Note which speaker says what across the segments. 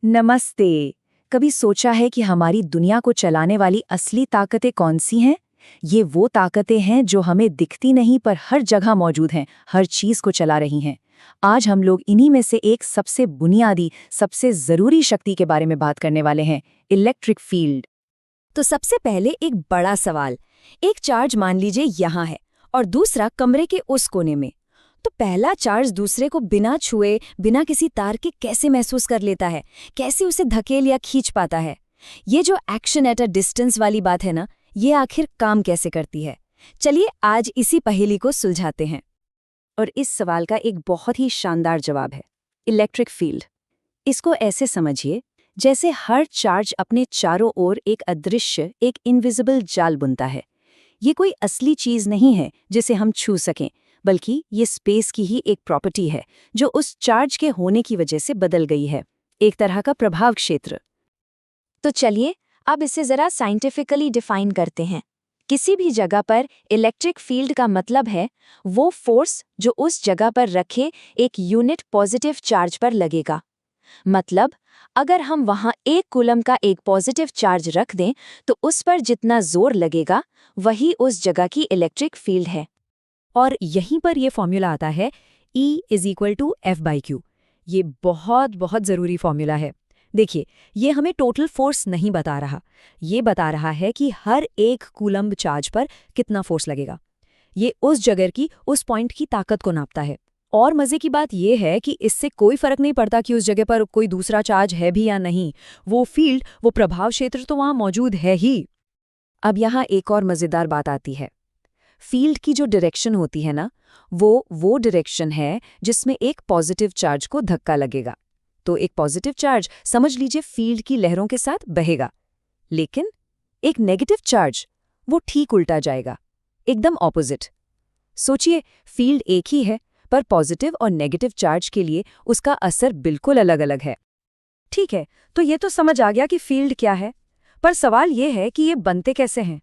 Speaker 1: नमस्ते। कभी सोचा है कि हमारी दुनिया को चलाने वाली असली ताकतें कौन सी हैं? ये वो ताकतें हैं जो हमें दिखती नहीं पर हर जगह मौजूद हैं, हर चीज को चला रही हैं। आज हम लोग इन्हीं में से एक सबसे बुनियादी, सबसे जरूरी शक्ति के बारे में बात करने वाले हैं, इलेक्ट्रिक फील्ड।
Speaker 2: तो सबसे पहले एक बड़ा सवाल। एक चार्ज मान लीजिए यहाँ है और दूसरा कमरे के उस कोने में। तो पहला चार्ज दूसरे को बिना छुए, बिना किसी तार के कैसे महसूस कर लेता है, कैसे उसे धकेल या खींच पाता है? ये जो एक्शन एट अ डिस्टेंस वाली बात है ना, ये आखिर काम कैसे करती है? चलिए आज इसी पहेली को सुलझाते हैं।
Speaker 1: और इस सवाल का एक बहुत ही शानदार जवाब है, इलेक्ट्रिक फील्ड। इसको ऐसे समझिए, जैसे हर चार्ज अपने चारों ओर एक अदृश्य, एक इनविजिबल जाल बुनता है। ये कोई असली चीज नहीं है जिसे हम छू सकें, बल्कि ये स्पेस की ही एक प्रॉपर्टी है जो उस चार्ज के होने की वजह से बदल गई है, एक तरह का प्रभाव क्षेत्र।
Speaker 2: तो चलिए अब इसे जरा साइंटिफिकली डिफाइन करते हैं। किसी भी जगह पर इलेक्ट्रिक फील्ड का मतलब है वो फोर्स जो उस जगह पर रखे एक यूनिट पॉजिटिव चार्ज पर लगेगा। मतलब अगर हम वहां 1 कूलम का एक पॉजिटिव चार्ज रख दें तो उस पर जितना जोर लगेगा वही उस जगह की इलेक्ट्रिक फील्ड है।
Speaker 3: और यहीं पर ये फॉर्मूला आता है E=F/Q। ये बहुत बहुत ज़रूरी फॉर्मूला है। देखिए, ये हमें टोटल फोर्स नहीं बता रहा, ये बता रहा है कि हर एक कूलम्ब चार्ज पर कितना फोर्स लगेगा। ये उस जगह की, उस पॉइंट की ताकत को नापता है। और मज़े की बात यह है कि इससे कोई फर्क नहीं पड़ता कि उस जगह पर कोई दूसरा चार्ज है भी या नहीं, वो फील्ड, वो प्रभाव क्षेत्र तो वहाँ मौजूद है ही।
Speaker 1: अब यहाँ एक और मज़ेदार बात आती है। फील्ड की जो डायरेक्शन होती है ना, वो डायरेक्शन है जिसमें एक पॉजिटिव चार्ज को धक्का लगेगा। तो एक पॉजिटिव चार्ज समझ लीजिए फील्ड की लहरों के साथ बहेगा, लेकिन एक नेगेटिव चार्ज वो ठीक उल्टा जाएगा, एकदम ऑपोजिट। सोचिए, फील्ड एक ही है पर पॉजिटिव और नेगेटिव चार्ज के लिए उसका असर बिल्कुल अलग-अलग है। ठीक है, तो ये तो समझ आ गया कि फील्ड क्या है, पर सवाल ये है कि ये बनते कैसे हैं।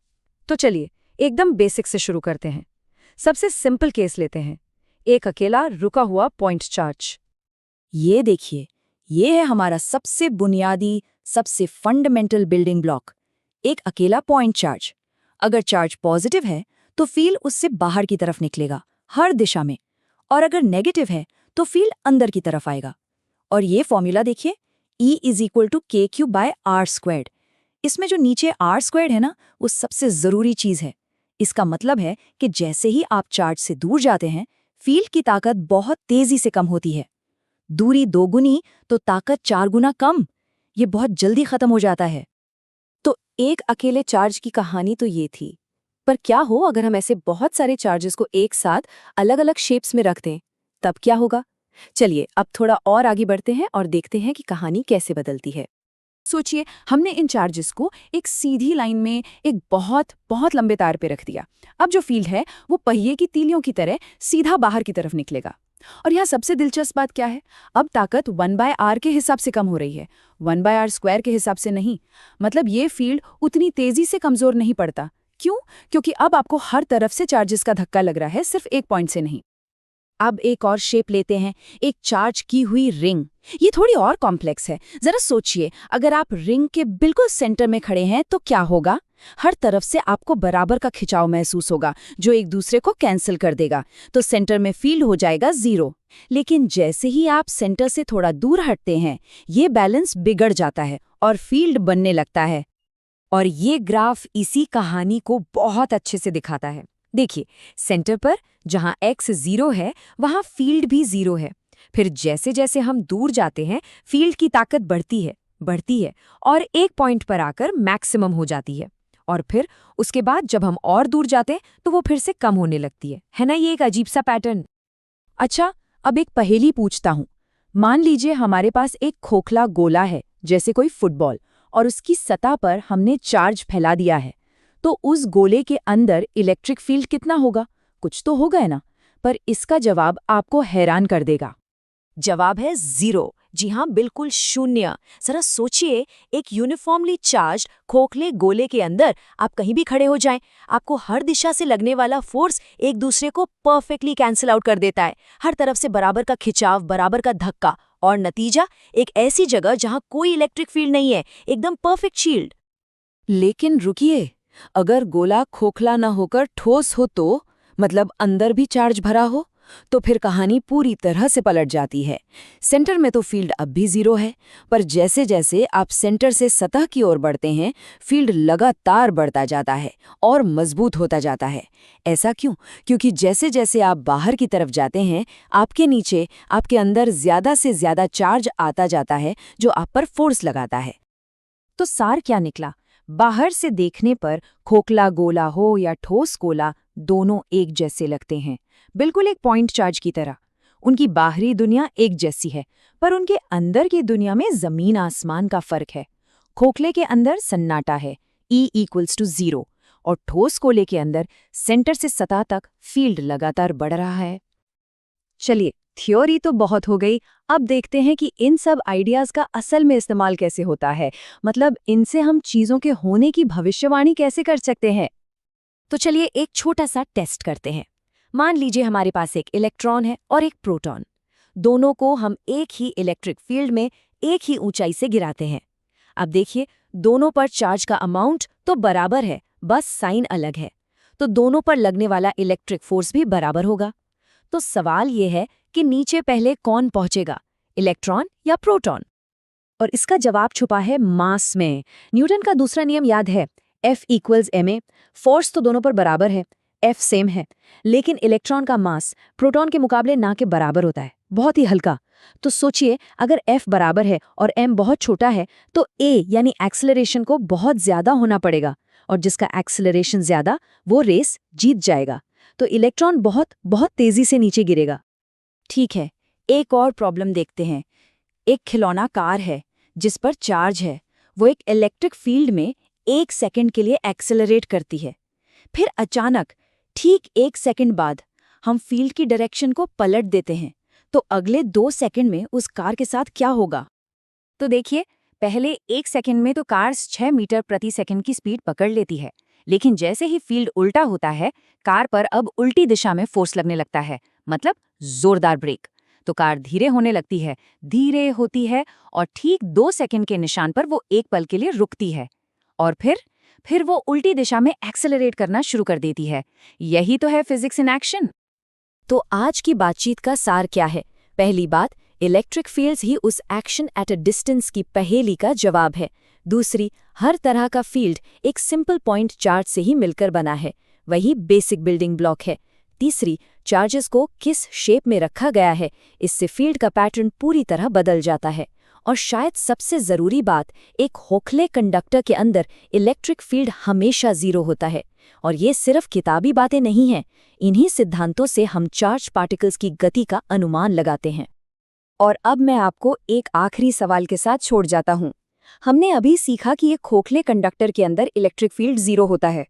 Speaker 1: तो चलिए एकदम बेसिक से शुरू करते हैं। सबसे सिंपल केस लेते हैं, एक अकेला रुका हुआ पॉइंट चार्ज। ये देखिए, ये है हमारा सबसे बुनियादी, सबसे फंडामेंटल बिल्डिंग ब्लॉक, एक अकेला पॉइंट चार्ज। अगर चार्ज पॉजिटिव है तो फील्ड उससे बाहर की तरफ निकलेगा, हर दिशा में, और अगर नेगेटिव है तो फील्ड अंदर की तरफ आएगा। और ये फॉर्मूला देखिए, E=KQ/R²। इसमें जो नीचे R² है ना, वो सबसे जरूरी चीज है। इसका मतलब है कि जैसे ही आप चार्ज से दूर जाते हैं, फील्ड की ताकत बहुत तेजी से कम होती है। दूरी 2 गुनी तो ताकत 4 गुना कम। ये बहुत जल्दी खत्म हो जाता है। तो एक अकेले चार्ज की कहानी तो ये थी, पर क्या हो अगर हम ऐसे बहुत सारे चार्जेस को एक साथ अलग अलग शेप्स में रख दें, तब क्या होगा? चलिए अब थोड़ा और आगे बढ़ते हैं और देखते हैं कि कहानी कैसे बदलती है। सोचिए, हमने इन चार्जेस को एक सीधी लाइन में एक बहुत बहुत लंबे तार पे रख दिया। अब जो फील्ड है वो पहिए की तीलियों की तरह सीधा बाहर की तरफ निकलेगा। और यहाँ सबसे दिलचस्प बात क्या है? अब ताकत 1/r के हिसाब से कम हो रही है, 1/r² के हिसाब से नहीं। मतलब ये फील्ड उतनी तेजी से कमजोर नहीं पड़ता। क्यों? क्योंकि अब आपको हर तरफ से चार्जेस का धक्का लग रहा है, सिर्फ एक पॉइंट से नहीं। अब एक और शेप लेते हैं, एक चार्ज की हुई रिंग। ये थोड़ी और कॉम्प्लेक्स है। जरा सोचिए, अगर आप रिंग के बिल्कुल सेंटर में खड़े हैं तो क्या होगा? हर तरफ से आपको बराबर का खिंचाव महसूस होगा जो एक दूसरे को कैंसिल कर देगा। तो सेंटर में फील्ड हो जाएगा 0। लेकिन जैसे ही आप सेंटर से थोड़ा दूर हटते हैं, ये बैलेंस बिगड़ जाता है और फील्ड बनने लगता है। और ये ग्राफ इसी कहानी को बहुत अच्छे से दिखाता है। देखिए, सेंटर पर जहां x 0 है, वहां फील्ड भी 0 है। फिर जैसे जैसे हम दूर जाते हैं, फील्ड की ताकत बढ़ती है और एक पॉइंट पर आकर मैक्सिमम हो जाती है। और फिर उसके बाद जब हम और दूर जाते हैं तो वो फिर से कम होने लगती है ना? ये एक अजीब सा पैटर्न। अच्छा, अब एक पहेली पूछता हूँ। मान लीजिए हमारे पास एक खोखला गोला है, जैसे कोई फुटबॉल, और उसकी सतह पर हमने चार्ज फैला दिया है। तो उस गोले के अंदर इलेक्ट्रिक फील्ड कितना होगा? कुछ तो होगा है ना? पर इसका जवाब आपको हैरान कर देगा। जवाब है 0। जी हाँ, बिल्कुल शून्य। जरा सोचिए, एक यूनिफॉर्मली चार्ज खोखले गोले के अंदर आप कहीं भी खड़े हो जाएं, आपको हर दिशा से लगने वाला फोर्स एक दूसरे को परफेक्टली कैंसिल आउट कर देता है। हर तरफ से बराबर का खिंचाव, बराबर का धक्का, और नतीजा एक ऐसी जगह जहां कोई इलेक्ट्रिक फील्ड नहीं है, एकदम परफेक्ट शील्ड।
Speaker 3: लेकिन रुकिए, अगर गोला खोखला न होकर ठोस हो तो मतलब अंदर भी चार्ज भरा हो, तो फिर कहानी पूरी तरह से पलट जाती है। सेंटर में तो फील्ड अब भी 0 है, पर जैसे जैसे आप सेंटर से सतह की ओर बढ़ते हैं, फील्ड लगातार बढ़ता जाता है और मजबूत होता जाता है। ऐसा क्यों? क्योंकि जैसे जैसे आप बाहर की तरफ जाते हैं, आपके नीचे, आपके अंदर ज्यादा से ज्यादा चार्ज आता जाता है, जो आप पर फोर्स लगाता है।
Speaker 1: तो सार क्या निकला? बाहर से देखने पर खोखला गोला हो या ठोस गोला, दोनों एक जैसे लगते हैं, बिल्कुल एक पॉइंट चार्ज की तरह। उनकी बाहरी दुनिया एक जैसी है, पर उनके अंदर की दुनिया में जमीन आसमान का फर्क है। खोखले के अंदर सन्नाटा है, E=0, और ठोस गोले के अंदर सेंटर से सतह तक फील्ड लगातार बढ़ रहा है।
Speaker 2: चलिए, थ्योरी तो बहुत हो गई, अब देखते हैं कि इन सब आइडियाज का असल में इस्तेमाल कैसे होता है। मतलब इनसे हम चीजों के होने की भविष्यवाणी कैसे कर सकते हैं।
Speaker 1: तो चलिए एक छोटा सा टेस्ट करते हैं। मान लीजिए हमारे पास एक इलेक्ट्रॉन है और एक प्रोटॉन। दोनों को हम एक ही इलेक्ट्रिक फील्ड में एक ही ऊंचाई से गिराते हैं। अब देखिए, दोनों पर चार्ज का अमाउंट तो बराबर है, बस साइन अलग है। तो दोनों पर लगने वाला इलेक्ट्रिक फोर्स भी बराबर होगा। तो सवाल ये है कि नीचे पहले कौन पहुंचेगा, इलेक्ट्रॉन या प्रोटॉन?
Speaker 2: और इसका जवाब छुपा है मास में। न्यूटन का दूसरा नियम याद है, F=ma। फोर्स तो दोनों पर बराबर है, F सेम है, लेकिन इलेक्ट्रॉन का मास प्रोटॉन के मुकाबले ना के बराबर होता है, बहुत ही हल्का। तो सोचिए, अगर F बराबर है और m बहुत छोटा है, तो a यानी एक्सेलरेशन को बहुत ज्यादा होना पड़ेगा, और जिसका एक्सेलरेशन ज्यादा वो रेस जीत जाएगा। तो इलेक्ट्रॉन बहुत बहुत तेजी से नीचे गिरेगा।
Speaker 1: ठीक है, एक और प्रॉब्लम देखते हैं। एक खिलौना कार है जिस पर चार्ज है, वो एक इलेक्ट्रिक फील्ड में 1 सेकंड के लिए एक्सेलरेट करती है। फिर अचानक ठीक 1 सेकंड बाद हम फील्ड की डायरेक्शन को पलट देते हैं। तो अगले 2 सेकंड में उस कार के साथ क्या होगा? तो देखिए, पहले 1 सेकंड में तो कार 6 मीटर प्रति सेकंड की स्पीड पकड़ लेती है, लेकिन जैसे ही फील्ड उल्टा होता है, कार पर अब उल्टी दिशा में फोर्स लगने लगता है, मतलब जोरदार ब्रेक। तो कार धीरे होने लगती है, धीरे होती है, और ठीक 2 सेकंड के निशान पर वो एक पल के लिए रुकती है, और फिर वो उल्टी दिशा में एक्सेलरेट करना शुरू कर देती है। यही तो है फिजिक्स इन एक्शन।
Speaker 2: तो आज की बातचीत का सार क्या है? पहली बात, इलेक्ट्रिक फील्ड्स ही उस एक्शन एट अ डिस्टेंस की पहेली का जवाब है। दूसरी, हर तरह का फील्ड एक सिंपल पॉइंट चार्ज से ही मिलकर बना है, वही बेसिक बिल्डिंग ब्लॉक है। तीसरी, चार्जेस को किस शेप में रखा गया है, इससे फील्ड का पैटर्न पूरी तरह बदल जाता है। और शायद सबसे जरूरी बात, एक खोखले कंडक्टर के अंदर इलेक्ट्रिक फील्ड हमेशा 0 होता है। और ये सिर्फ किताबी बातें नहीं हैं, इन्हीं सिद्धांतों से हम चार्ज पार्टिकल्स की गति का अनुमान लगाते हैं। और अब मैं आपको एक आखिरी सवाल के साथ छोड़ जाता हूं। हमने अभी सीखा कि एक खोखले कंडक्टर के अंदर इलेक्ट्रिक फील्ड 0 होता है।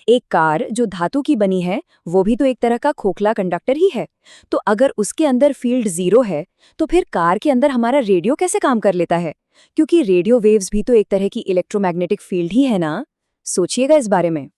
Speaker 2: एक कार जो धातु की बनी है, वो भी तो एक तरह का खोखला कंडक्टर ही है। तो अगर उसके अंदर फील्ड 0 है, तो फिर कार के अंदर हमारा रेडियो कैसे काम कर लेता है? क्योंकि रेडियो वेव्स भी तो एक तरह की इलेक्ट्रोमैग्नेटिक फील्ड ही है ना। सोचिएगा इस बारे में।